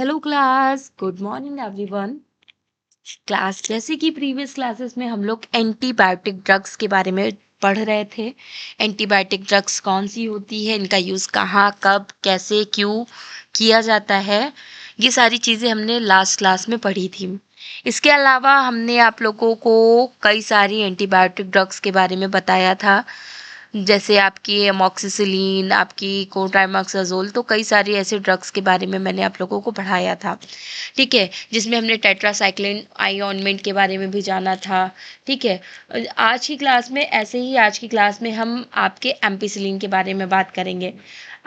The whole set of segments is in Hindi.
Hello class, good morning everyone. Class जैसे कि प्रीवियस क्लासेस में हम लोग एंटीबायोटिक ड्रग्स के बारे में पढ़ रहे थे। एंटीबायोटिक ड्रग्स कौन सी होती है, इनका यूज़ कहाँ, कब, कैसे, क्यों किया जाता है, ये सारी चीज़ें हमने लास्ट क्लास में पढ़ी थी। इसके अलावा हमने आप लोगों को कई सारी एंटीबायोटिक ड्रग्स के बारे में बताया था, जैसे आपकी एमॉक्सिसिलिन, आपकी कोट्राइमोक्साजोल, तो कई सारे ऐसे ड्रग्स के बारे में मैंने आप लोगों को पढ़ाया था। ठीक है, जिसमें हमने टेट्रासाइक्लिन आई ऑइंटमेंट के बारे में भी जाना था। ठीक है, आज की क्लास में ऐसे ही आज की क्लास में हम आपके एम्पिसिलिन के बारे में बात करेंगे।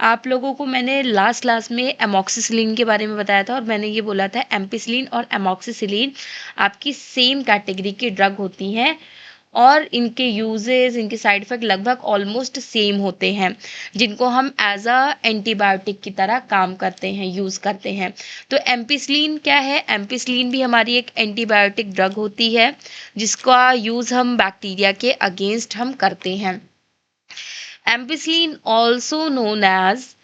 आप लोगों को मैंने लास्ट क्लास में एमॉक्सिसिलिन के बारे में बताया था और मैंने ये बोला था एम्पिसिलिन और एमॉक्सिसिलिन आपकी सेम कैटेगरी की ड्रग होती हैं और इनके यूजेस, इनके साइड इफेक्ट लगभग ऑलमोस्ट सेम होते हैं, जिनको हम एज अ एंटीबायोटिक की तरह काम करते हैं, यूज़ करते हैं। तो एम्पिसिलिन क्या है? एम्पिसिलिन भी हमारी एक एंटीबायोटिक ड्रग होती है, जिसका यूज़ हम बैक्टीरिया के अगेंस्ट हम करते हैं। Ampicillin also known as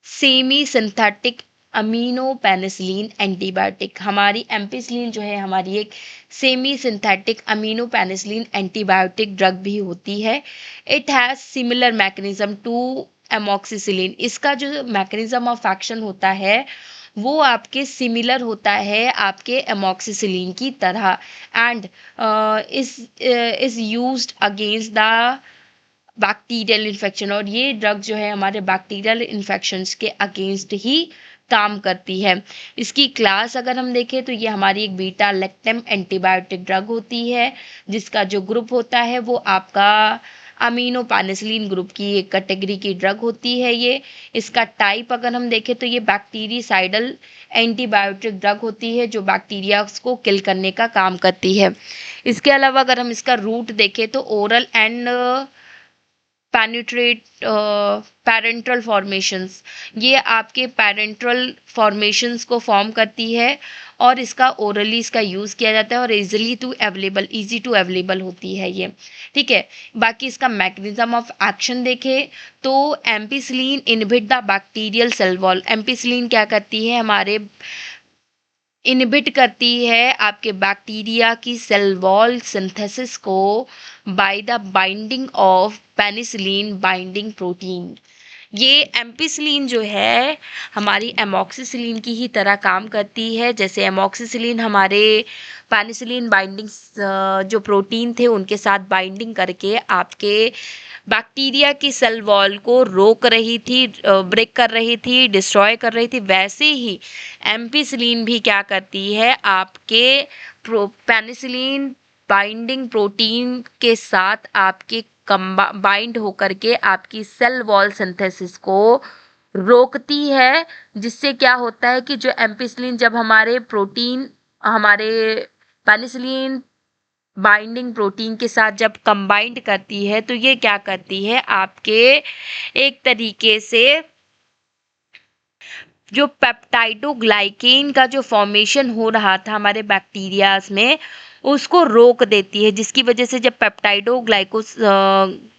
semi synthetic amino penicillin antibiotic. हमारी एम्पिसिलिन जो है हमारी एक semi synthetic amino penicillin antibiotic drug भी होती है। It has similar mechanism to amoxicillin. इसका जो मैकेनिज्म ऑफ एक्शन होता है वो आपके सिमिलर होता है आपके एमॉक्सिसिलिन की तरह and is used against the bacterial infection. और ये ड्रग जो है हमारे बैक्टीरियल इन्फेक्शंस के अगेंस्ट ही काम करती है। इसकी क्लास अगर हम देखें तो ये हमारी एक बीटा लैक्टम एंटीबायोटिक ड्रग होती है, जिसका जो ग्रुप होता है वो आपका अमीनो पेनिसिलिन ग्रुप की एक कैटेगरी की ड्रग होती है। ये इसका टाइप अगर हम देखें तो ये बैक्टीरिसाइडल एंटीबायोटिक ड्रग होती है, जो बैक्टीरिया को किल करने का काम करती है। इसके अलावा अगर हम इसका रूट देखें तो oral and penetrate parenteral formations, ये आपके पैरेंट्रल फॉर्मेशंस को फॉर्म करती है और इसका ओरली इसका यूज़ किया जाता है और इजी टू अवेलेबल होती है ये। ठीक है, बाकी इसका मैकेनिज्म ऑफ एक्शन देखें तो ampicillin inhibit the bacterial cell wall. Ampicillin क्या करती है? हमारे इनहिबिट करती है आपके बैक्टीरिया की सेल वॉल सिंथेसिस को by the binding of penicillin binding protein. ये एम्पिसिलिन जो है हमारी एमॉक्सिसिलिन की ही तरह काम करती है। जैसे एमॉक्सिसिलिन हमारे पेनिसिलिन बाइंडिंग जो प्रोटीन थे उनके साथ बाइंडिंग करके आपके बैक्टीरिया की सेल वॉल को रोक रही थी, ब्रेक कर रही थी, डिस्ट्रॉय कर रही थी, वैसे ही एम्पिसिलिन भी क्या करती है? आपके पेनिसिलिन बाइंडिंग प्रोटीन के साथ आपके बाइंड होकर के आपकी सेल वॉल सिंथेसिस को रोकती है, जिससे क्या होता है कि जो एम्पिसिलिन जब हमारे पेनिसिलिन बाइंडिंग प्रोटीन के साथ जब कंबाइंड करती है तो ये क्या करती है? आपके एक तरीके से जो पेप्टाइडोग्लाइकेन का जो फॉर्मेशन हो रहा था हमारे बैक्टीरियाज में, उसको रोक देती है, जिसकी वजह से जब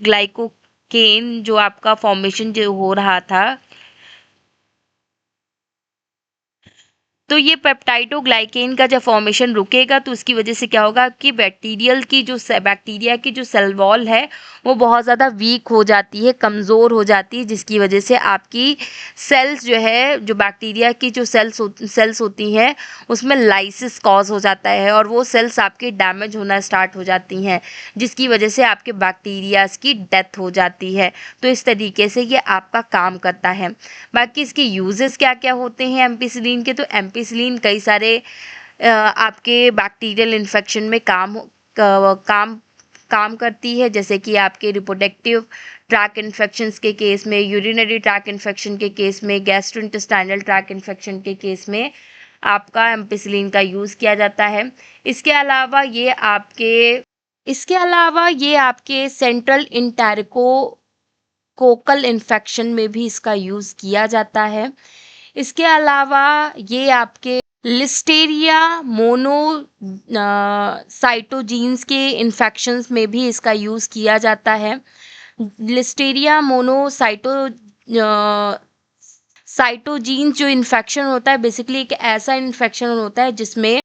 ग्लाइकोकेन जो आपका फॉर्मेशन जो हो रहा था, तो ये पेप्टाइडोग्लाइकेन का जब फॉर्मेशन रुकेगा तो उसकी वजह से क्या होगा कि बैक्टीरिया की जो सेल वॉल है वो बहुत ज़्यादा वीक हो जाती है, कमज़ोर हो जाती है, जिसकी वजह से आपकी सेल्स जो है, जो बैक्टीरिया की जो सेल्स होती हैं उसमें लाइसिस कॉज हो जाता है और वो सेल्स आपके डैमेज होना स्टार्ट हो जाती हैं, जिसकी वजह से आपके बैक्टीरियाज की डेथ हो जाती है। तो इस तरीके से ये आपका काम करता है। बाकी इसके यूजेस क्या क्या होते हैं एम्पिसिलिन के? तो एम्पिसिलिन कई सारे आपके बैक्टीरियल इन्फेक्शन में काम करती है, जैसे कि आपके रिप्रोडक्टिव ट्रैक इन्फेक्शंस के केस में, यूरिनरी ट्रैक इन्फेक्शन के केस में, गैस्ट्रोइंटेस्टाइनल ट्रैक इन्फेक्शन के केस में आपका एम्पिसिलिन का यूज़ किया जाता है। इसके अलावा ये आपके सेंट्रल कोकल इन्फेक्शन में भी इसका यूज़ किया जाता है। इसके अलावा ये आपके लिस्टेरिया मोनोसाइटोजीन्स के इन्फेक्शंस में भी इसका यूज़ किया जाता है। लिस्टेरिया मोनोसाइटो साइटोजीन्स जो इन्फेक्शन होता है बेसिकली एक ऐसा इन्फेक्शन होता है जिसमें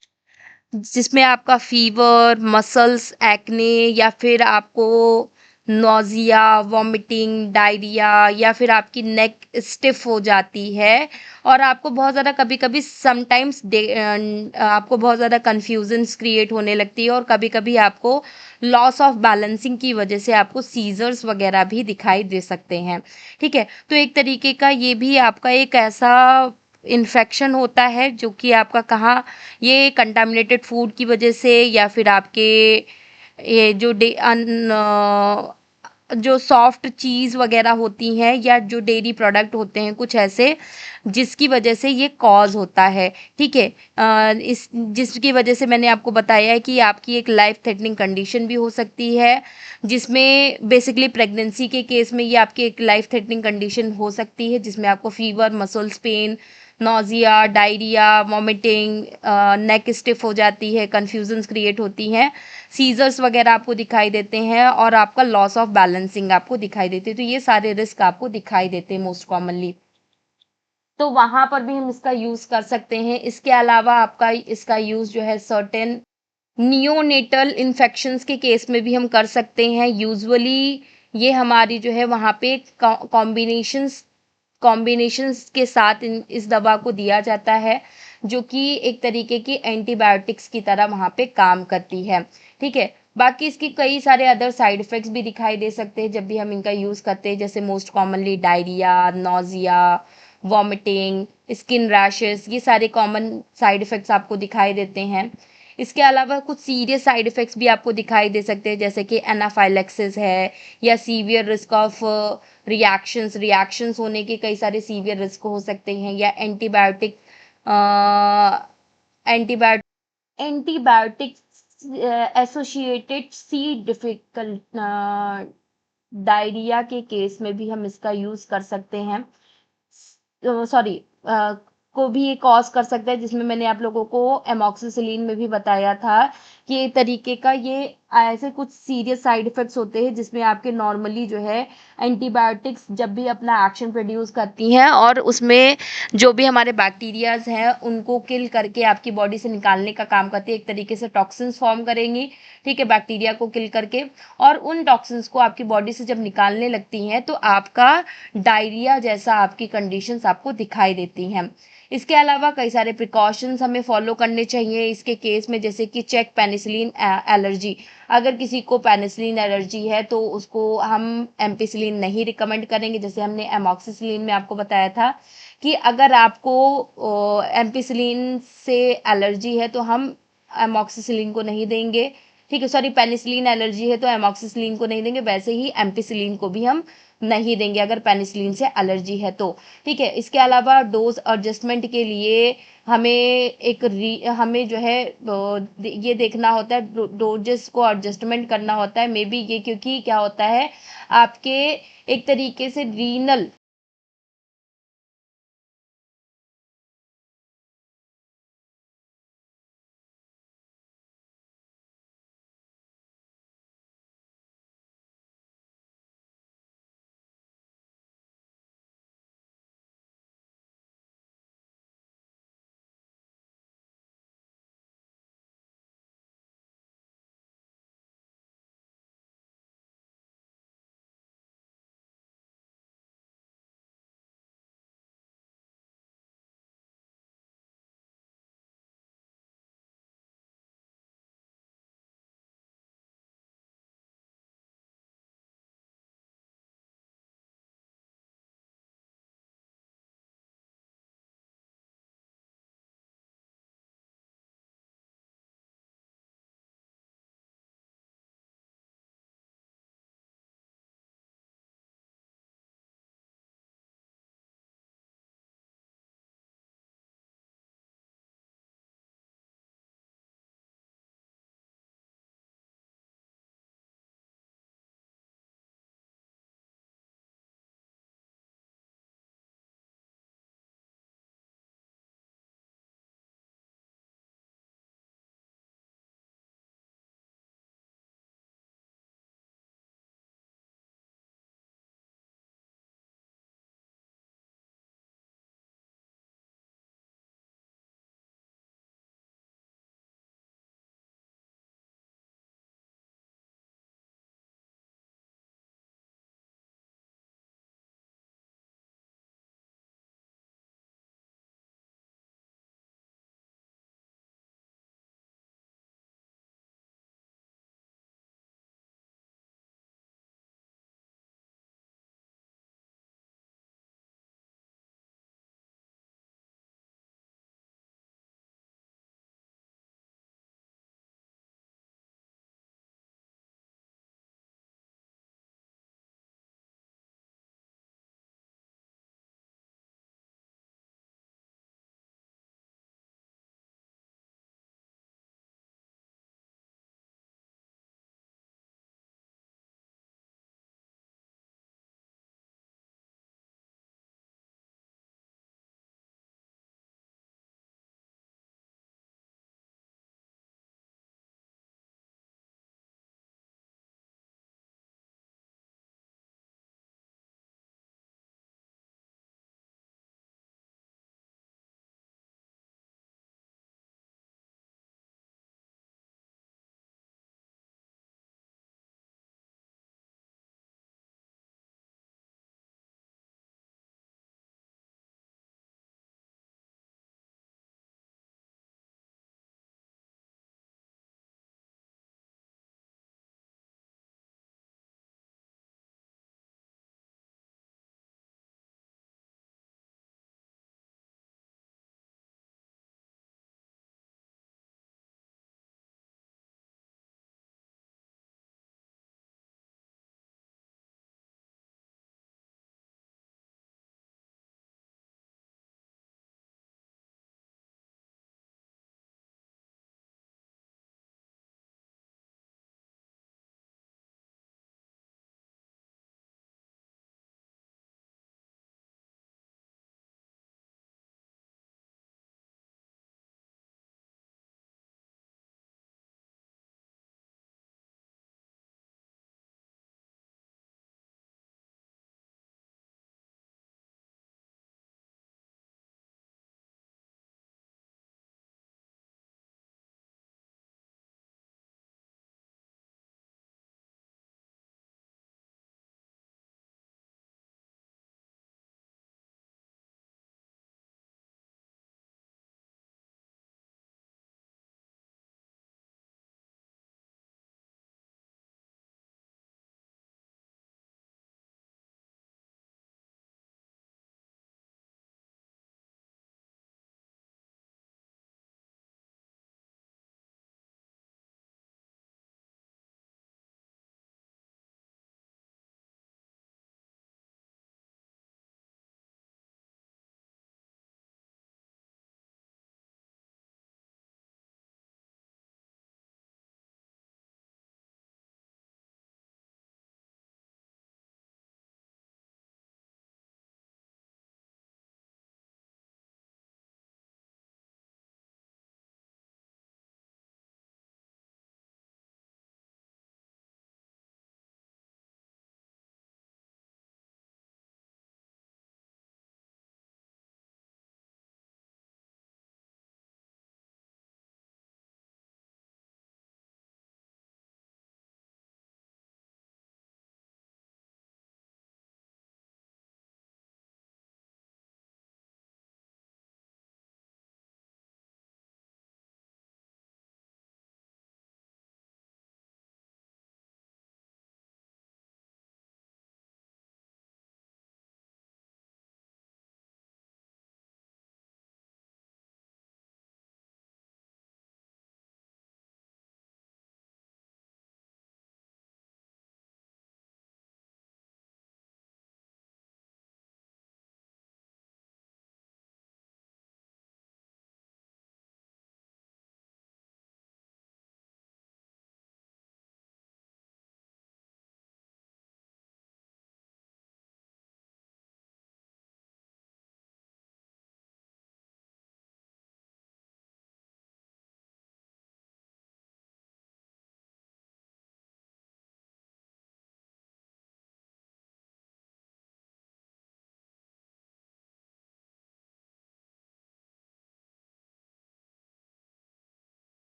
जिसमें आपका फीवर, मसल्स एक्ने या फिर आपको नौजिया, वॉमिटिंग, डायरिया या फिर आपकी नेक स्टिफ हो जाती है और आपको बहुत ज़्यादा कभी-कभी समटाइम्स आपको बहुत ज़्यादा कन्फ्यूजन्स क्रिएट होने लगती है और कभी-कभी आपको लॉस ऑफ बैलेंसिंग की वजह से आपको सीजर्स वगैरह भी दिखाई दे सकते हैं। ठीक है, तो एक तरीके का ये भी आपका एक ऐसा इन्फेक्शन होता है जो कि आपका कहाँ ये कंटामिनेटेड फूड की वजह से या फिर आपके ये जो सॉफ्ट चीज़ वगैरह होती हैं या जो डेयरी प्रोडक्ट होते हैं कुछ ऐसे जिसकी वजह से ये कॉज होता है। ठीक है, इस जिसकी वजह से मैंने आपको बताया है कि आपकी एक लाइफ थ्रेटनिंग कंडीशन भी हो सकती है जिसमें बेसिकली प्रेगनेंसी के केस में ये आपकी एक लाइफ थ्रेटनिंग कंडीशन हो सकती है जिसमें आपको fever, muscles pain, nausea, diarrhoea, vomiting, neck stiff हो जाती है, कन्फ्यूजन्स क्रिएट होती हैं, सीजर्स वगैरह आपको दिखाई देते हैं और आपका लॉस ऑफ बैलेंसिंग आपको दिखाई देती है। तो ये सारे रिस्क आपको दिखाई देते हैं मोस्ट कॉमनली। तो वहाँ पर भी हम इसका यूज़ कर सकते हैं। इसके अलावा आपका इसका यूज़ जो है सर्टेन नियोनेटल इन्फेक्शंस के केस में भी हम कर सकते हैं। यूजुअली ये हमारी जो है वहाँ पे कॉम्बिनेशंस के साथ इस दवा को दिया जाता है जो कि एक तरीके की एंटीबायोटिक्स की तरह वहाँ पे काम करती है। ठीक है, बाकी इसकी कई सारे अदर साइड इफ़ेक्ट्स भी दिखाई दे सकते हैं जब भी हम इनका यूज़ करते हैं, जैसे most commonly diarrhoea, nausea, vomiting, skin rashes, ये सारे कॉमन साइड इफ़ेक्ट्स आपको दिखाई देते हैं। इसके अलावा कुछ सीरियस साइड इफ़ेक्ट्स भी आपको दिखाई दे सकते हैं जैसे कि एनाफाइलैक्सिस है या सीवियर रिस्क ऑफ रिएक्शंस होने के कई सारे सीवियर रिस्क हो सकते हैं या एंटीबायोटिक एंटीबायोटिक एसोसिएटेड सी डिफिकल्ट डायरिया के केस में भी हम इसका यूज़ कर सकते हैं। सॉरी को भी ये कॉज कर सकता है जिसमें मैंने आप लोगों को एमॉक्सिसिलिन में भी बताया था कि एक तरीके का ये ऐसे कुछ सीरियस साइड इफ़ेक्ट्स होते हैं जिसमें आपके नॉर्मली जो है एंटीबायोटिक्स जब भी अपना एक्शन प्रोड्यूस करती हैं और उसमें जो भी हमारे बैक्टीरियाज हैं उनको किल करके आपकी बॉडी से निकालने का काम करती है। एक तरीके से टॉक्सिन्स फॉर्म करेंगी, ठीक है, बैक्टीरिया को किल करके, और उन टॉक्सिन्स को आपकी बॉडी से जब निकालने लगती हैं तो आपका डायरिया जैसा आपकी कंडीशंस आपको दिखाई देती हैं। इसके अलावा कई सारे प्रिकॉशंस हमें फॉलो करने चाहिए इसके केस में, जैसे कि चेक पेनिसिलिन एलर्जी। अगर किसी को पेनिसिलिन एलर्जी है तो उसको हम एम्पिसिलिन नहीं रिकमेंड करेंगे। जैसे हमने एमॉक्सिसिलिन में आपको बताया था कि अगर आपको एम्पिसिलिन से एलर्जी है तो हम एमॉक्सिसिलिन को नहीं देंगे। ठीक है, सॉरी, पेनिसिलिन एलर्जी है तो एमॉक्सिसिलिन को नहीं देंगे, वैसे ही एम्पिसिलिन को भी हम नहीं देंगे अगर पेनिसिलिन से एलर्जी है तो। ठीक है, इसके अलावा डोज एडजस्टमेंट के लिए हमें जो है ये देखना होता है, डोजेस को एडजस्टमेंट करना होता है। मे बी ये क्योंकि क्या होता है आपके एक तरीके से रीनल